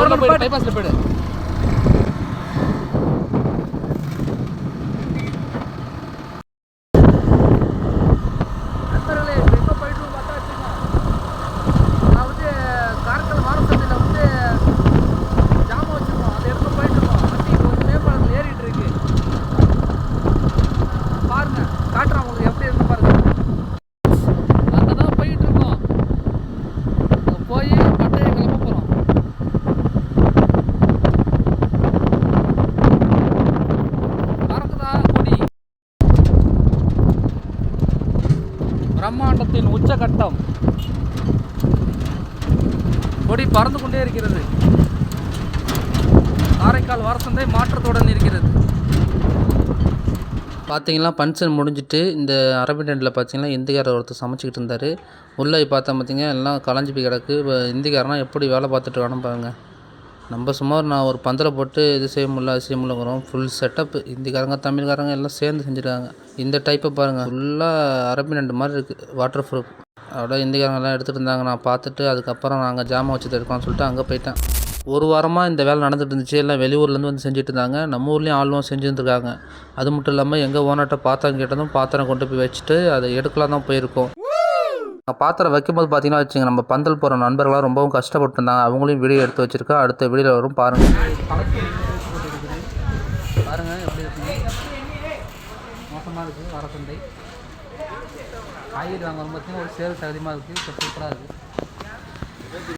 பைபாஸ்ல போயிடு. பிரம்மாண்டத்தின் உச்சகட்டம் கொடி பறந்து கொண்டே இருக்கிறது. காரைக்கால் வாரசந்தை மாற்றத்துடன் இருக்கிறது. பார்த்தீங்கன்னா ஃபங்க்ஷன் முடிஞ்சிட்டு இந்த அரபி டென்ட்டில் பார்த்தீங்கன்னா இந்திக்காரர் ஒருத்தர் சமைச்சிக்கிட்டு இருந்தார். உள்ளே பார்த்தா பார்த்தீங்கன்னா எல்லாம் கலைஞ்சி போய் கிடக்கு. இந்திக்காரனா எப்படி வேலை பார்த்துட்டு இருக்கானு பாருங்கள். நம்ம சுமார் நான் ஒரு பந்தலை போட்டு இது செய்ய முடியல அது செய்ய முடியலங்கிறோம். ஃபுல் செட்டப்பு இந்திக்காரங்க தமிழ்காரங்க எல்லாம் சேர்ந்து செஞ்சுருக்காங்க. இந்த டைப்பை பாருங்கள், ஃபுல்லாக அரபி டென்ட் மாதிரி இருக்குது, வாட்டர் ப்ரூஃப். அதோட இந்திக்காரங்கெல்லாம் எடுத்துகிட்டு இருந்தாங்க. நான் பார்த்துட்டு அதுக்கப்புறம் நாங்கள் ஜாமான் வச்சு இருக்கோம்னு சொல்லிட்டு அங்கே போயிட்டேன். ஒரு வாரமாக இந்த வேலை நடந்துகிட்டு இருந்துச்சு. எல்லாம் வெளியூர்லேருந்து வந்து செஞ்சுட்டு இருந்தாங்க. நம்ம ஊர்லேயும் ஆளும் செஞ்சுருந்துருக்காங்க. அது மட்டும் இல்லாமல் எங்கள் ஓனர்கிட்ட பாத்திரம் கேட்டதும் பாத்திரம் கொண்டு போய் வச்சுட்டு அதை எடுக்கலாம் தான் போயிருக்கோம். பாத்திரம் வைக்கும்போது பார்த்தீங்கன்னா வச்சுங்க, நம்ம பந்தல் போகிற நண்பர்களாக ரொம்பவும் கஷ்டப்பட்டு இருந்தாங்க. அவங்களையும் வீடியோ எடுத்து வச்சுருக்கோம். அடுத்த வீடியோவில் வரும் பாருங்கள். பாருங்கள் எப்படி இருக்குங்க, மோசமாக இருக்குது வாரசந்தை. காய்கறி வாங்க பார்த்தீங்கன்னா ஒரு சேல்ஸ் அதிகமாக இருக்குது. சூப்பராக இருக்குது.